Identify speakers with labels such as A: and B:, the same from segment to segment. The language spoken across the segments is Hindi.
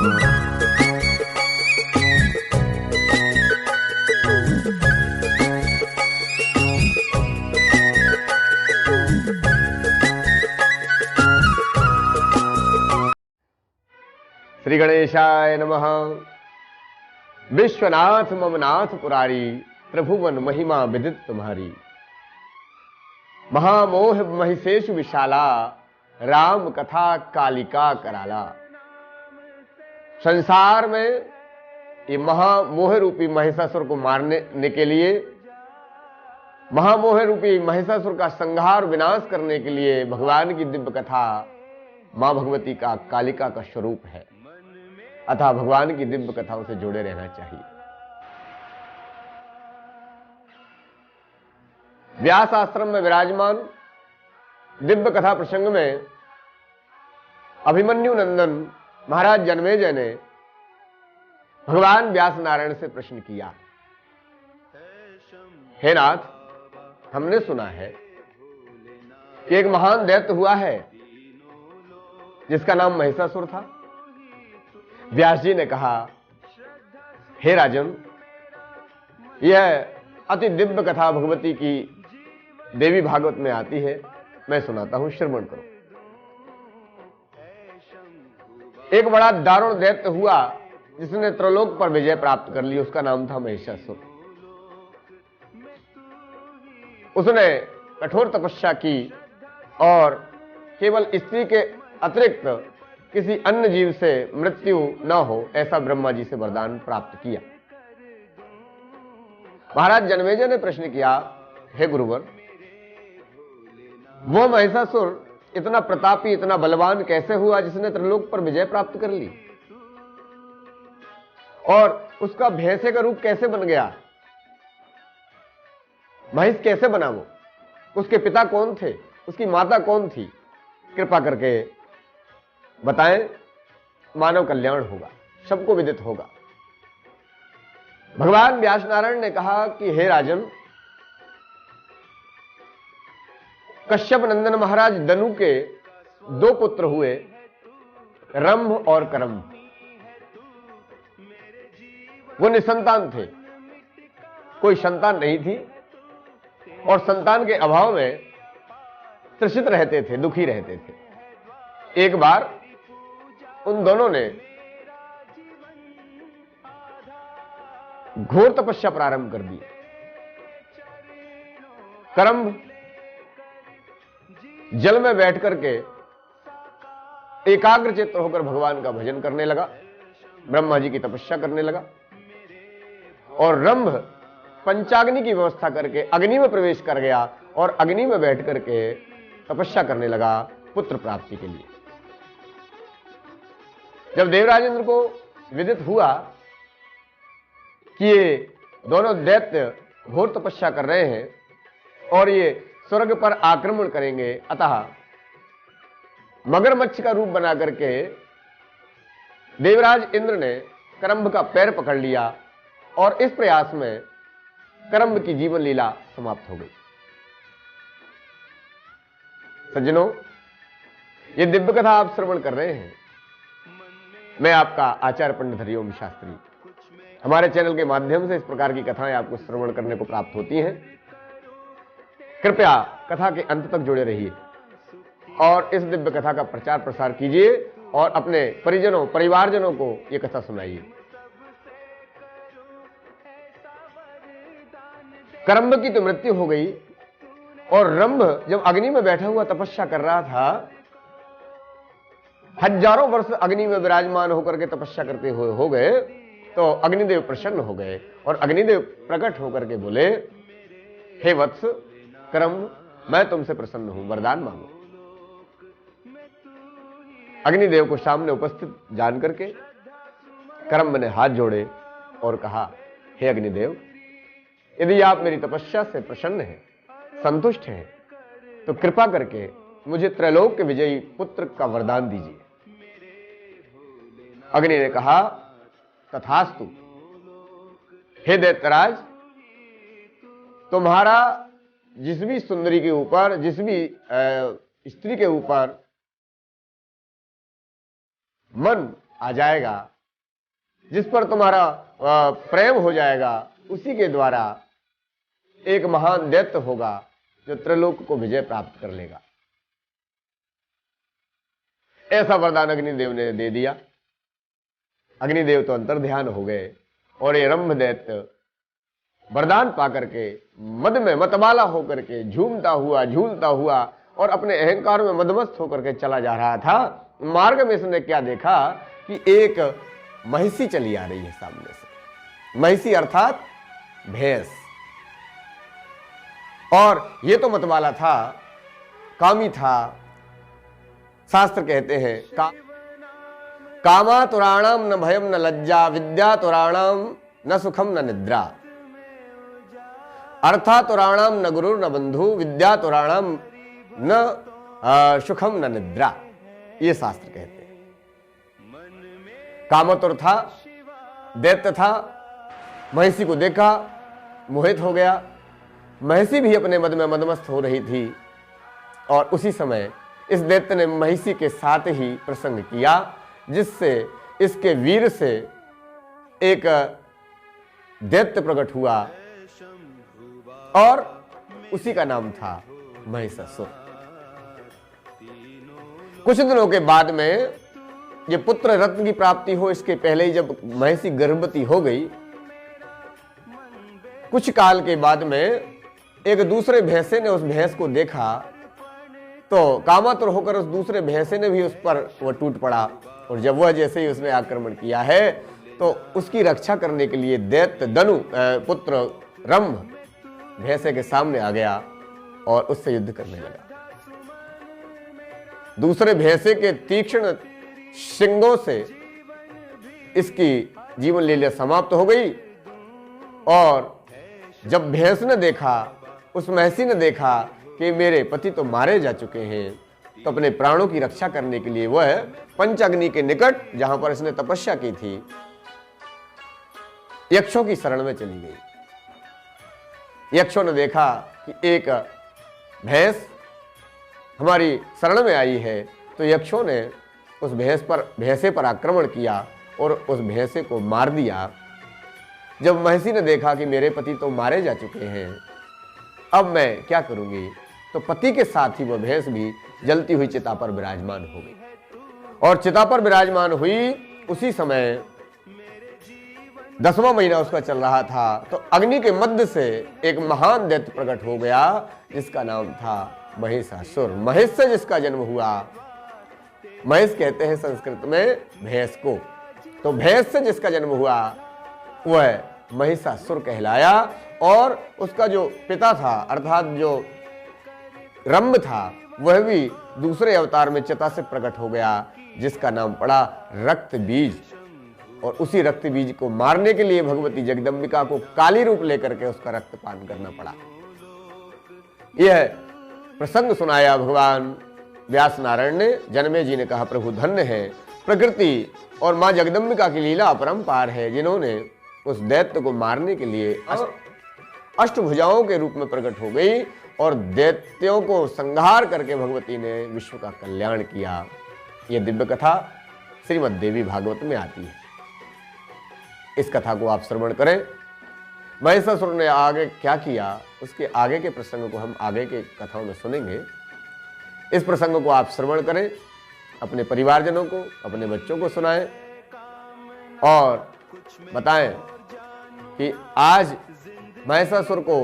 A: श्री गणेशाय नमः। विश्वनाथ ममनाथ पुरारी, त्रिभुवन महिमा विदित तुम्हारी। महामोह महिषेषु विशाला, राम कथा कालिका कराला। संसार में ये महामोह रूपी महिषासुर को मारने के लिए, महामोह रूपी महिषासुर का संहार विनाश करने के लिए भगवान की दिव्य कथा मां भगवती का कालिका का स्वरूप है। अतः भगवान की दिव्य कथाओं से जुड़े रहना चाहिए। व्यास आश्रम में विराजमान दिव्य कथा प्रसंग में अभिमन्यु नंदन महाराज जन्मेजय ने भगवान व्यास नारायण से प्रश्न किया, हे नाथ, हमने सुना है कि एक महान दैत्य हुआ है जिसका नाम महिषासुर था। व्यास जी ने कहा, हे राजन, यह अति दिव्य कथा भगवती की देवी भागवत में आती है, मैं सुनाता हूं, श्रवण करो। एक बड़ा दारुण दैत्य हुआ जिसने त्रिलोक पर विजय प्राप्त कर ली, उसका नाम था महिषासुर। उसने कठोर तपस्या की और केवल स्त्री के अतिरिक्त किसी अन्य जीव से मृत्यु न हो ऐसा ब्रह्मा जी से वरदान प्राप्त किया। महाराज जन्मेजय ने प्रश्न किया, हे गुरुवर, वो महिषासुर इतना प्रतापी, इतना बलवान कैसे हुआ जिसने त्रिलोक पर विजय प्राप्त कर ली, और उसका भैंसे का रूप कैसे बन गया? महिष कैसे बना वो? उसके पिता कौन थे? उसकी माता कौन थी? कृपा करके बताएं, मानव कल्याण होगा, सबको विदित होगा। भगवान व्यास नारायण ने कहा कि हे राजन, कश्यप नंदन महाराज दनु के दो पुत्र हुए, रंभ और करंभ। वो निसंतान थे, कोई संतान नहीं थी और संतान के अभाव में त्रसित रहते थे, दुखी रहते थे। एक बार उन दोनों ने घोर तपस्या प्रारंभ कर दी। करंभ जल में बैठ करके एकाग्रचित्त होकर भगवान का भजन करने लगा, ब्रह्मा जी की तपस्या करने लगा। और रंभ पंचाग्नि की व्यवस्था करके अग्नि में प्रवेश कर गया और अग्नि में बैठ करके तपस्या करने लगा पुत्र प्राप्ति के लिए। जब देवराजेंद्र को विदित हुआ कि ये दोनों दैत्य घोर तपस्या कर रहे हैं और ये स्वर्ग पर आक्रमण करेंगे, अतः मगरमच्छ का रूप बना करके देवराज इंद्र ने करंभ का पैर पकड़ लिया और इस प्रयास में करंभ की जीवन लीला समाप्त हो गई। सज्जनों, ये दिव्य कथा आप श्रवण कर रहे हैं। मैं आपका आचार्य पंडित हरिओम शास्त्री। हमारे चैनल के माध्यम से इस प्रकार की कथाएं आपको श्रवण करने को प्राप्त होती हैं। कृपया कथा के अंत तक जुड़े रहिए और इस दिव्य कथा का प्रचार प्रसार कीजिए और अपने परिजनों, परिवारजनों को यह कथा सुनाइए। करंभ की तो मृत्यु हो गई और रंभ जब अग्नि में बैठा हुआ तपस्या कर रहा था, हजारों वर्ष अग्नि में विराजमान होकर के तपस्या करते हुए हो गए, तो अग्निदेव प्रसन्न हो गए और अग्निदेव प्रकट होकर के बोले, हे वत्स करंभ, मैं तुमसे प्रसन्न हूं, वरदान मांगो। अग्निदेव को सामने उपस्थित जान करके करंभ ने हाथ जोड़े और कहा, हे अग्निदेव, यदि आप मेरी तपस्या से प्रसन्न हैं, संतुष्ट हैं, तो कृपा करके मुझे त्रैलोक के विजयी पुत्र का वरदान दीजिए। अग्नि ने कहा, तथास्तु। हे दैत्यराज, तुम्हारा जिस भी सुंदरी के ऊपर, जिस भी स्त्री के ऊपर मन आ जाएगा, जिस पर तुम्हारा प्रेम हो जाएगा, उसी के द्वारा एक महान दैत्य होगा जो त्रिलोक को विजय प्राप्त कर लेगा। ऐसा वरदान अग्निदेव ने दे दिया। अग्निदेव तो अंतर्ध्यान हो गए और ये रंभ दैत्य वरदान पाकर के मद में मतवाला होकर के झूमता हुआ झूलता हुआ और अपने अहंकार में मदमस्त होकर के चला जा रहा था। मार्ग में इसने क्या देखा कि एक महिषी चली आ रही है सामने से। महिषी अर्थात भैंस। और ये तो मतवाला था, कामी था। शास्त्र कहते हैं कामातुराणाम न भयम न लज्जा, विद्यातुराणाम न सुखम न निद्रा, अर्थातुराणाम न गुरु न बंधु, विद्यातुराणाम न सुखम न निद्रा। ये शास्त्र कहते हैं। कामतुर था, दैत्य था, महिषी को देखा, मोहित हो गया। महिषी भी अपने मद में मदमस्त हो रही थी और उसी समय इस दैत्य ने महिषी के साथ ही प्रसंग किया, जिससे इसके वीर से एक दैत्य प्रकट हुआ और उसी का नाम था महिषासुर। कुछ दिनों के बाद में ये पुत्र रत्न की प्राप्ति हो, इसके पहले ही जब महिषी गर्भवती हो गई, कुछ काल के बाद में एक दूसरे भैंसे ने उस भैंस को देखा तो कामातुर होकर उस दूसरे भैंसे ने भी उस पर वह टूट पड़ा। और जब वह जैसे ही उसने आक्रमण किया है तो उसकी रक्षा करने के लिए दैत्य दनु पुत्र रंभ भैंसे के सामने आ गया और उससे युद्ध करने लगा। दूसरे भैंसे के तीक्ष्ण सिंगों से इसकी जीवन लीला समाप्त हो गई। और जब भैंस ने देखा, उस महिषी ने देखा कि मेरे पति तो मारे जा चुके हैं, तो अपने प्राणों की रक्षा करने के लिए वह पंचअग्नि के निकट, जहां पर इसने तपस्या की थी, यक्षों की शरण में चली गई। यक्षों ने देखा कि एक भैंस हमारी शरण में आई है, तो यक्षों ने उस भैंसे पर आक्रमण किया और उस भैंसे को मार दिया। जब महिषी ने देखा कि मेरे पति तो मारे जा चुके हैं, अब मैं क्या करूंगी, तो पति के साथ ही वह भैंस भी जलती हुई चिता पर विराजमान हो गई। और चिता पर विराजमान हुई उसी समय 10वां महीना उसका चल रहा था, तो अग्नि के मध्य से एक महान दैत्य प्रकट हो गया, जिसका नाम था महिषासुर। महेश से जिसका जन्म हुआ, महेश कहते हैं संस्कृत में भैंस को, तो भैंस से जिसका जन्म हुआ वह महिषासुर कहलाया। और उसका जो पिता था अर्थात जो रंभ था, वह भी दूसरे अवतार में चिता से प्रकट हो गया, जिसका नाम पड़ा रक्त बीज। और उसी रक्त बीज को मारने के लिए भगवती जगदम्बिका को काली रूप लेकर के उसका रक्तपान करना पड़ा। यह प्रसंग सुनाया भगवान व्यास नारायण ने। जनमे जी ने कहा प्रभु धन्य है, प्रकृति और मां जगदम्बिका की लीला अपरंपार है, जिन्होंने उस दैत्य को मारने के लिए अष्टभुजाओं के रूप में प्रकट हो गई और दैत्यों को संहार करके भगवती ने विश्व का कल्याण किया। यह दिव्य कथा श्रीमद् देवी भागवत में आती है। इस कथा को आप श्रवण करें। महिषासुर ने आगे क्या किया, उसके आगे के प्रसंग को हम आगे के कथाओं में सुनेंगे। इस प्रसंग को आप श्रवण करें, अपने परिवारजनों को, अपने बच्चों को सुनाएं और बताएं कि आज महिषासुर को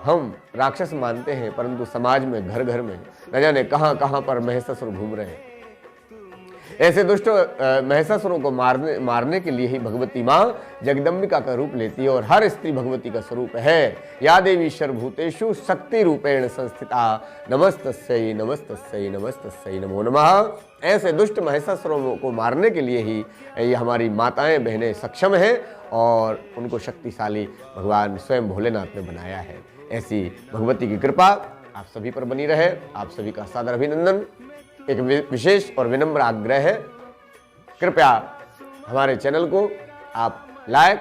A: हम राक्षस मानते हैं, परंतु समाज में घर घर में न जाने कहां कहां पर महिषासुर घूम रहे हैं। ऐसे दुष्ट महिषासुरों को मारने के लिए ही भगवती मां जगदम्बिका का रूप लेती है और हर स्त्री भगवती का स्वरूप है। या देवी सर्वभूतेषु शक्ति रूपेण संस्थिता, नमस्तस्यै नमस्तस्यै नमस्तस्यै नमो नमः। ऐसे दुष्ट महिषासुरों को मारने के लिए ही ये हमारी माताएं बहनें सक्षम हैं और उनको शक्तिशाली भगवान स्वयं भोलेनाथ ने बनाया है। ऐसी भगवती की कृपा आप सभी पर बनी रहे। आप सभी का सादर अभिनंदन। एक विशेष और विनम्र आग्रह है, कृपया हमारे चैनल को आप लाइक,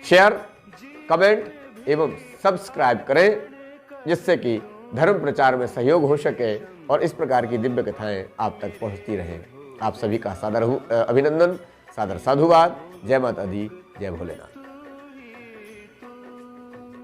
A: शेयर, कमेंट एवं सब्सक्राइब करें, जिससे कि धर्म प्रचार में सहयोग हो सके और इस प्रकार की दिव्य कथाएं आप तक पहुंचती रहें। आप सभी का सादर अभिनंदन। सादर साधुवाद। जय माता दी, जय भोलेनाथ।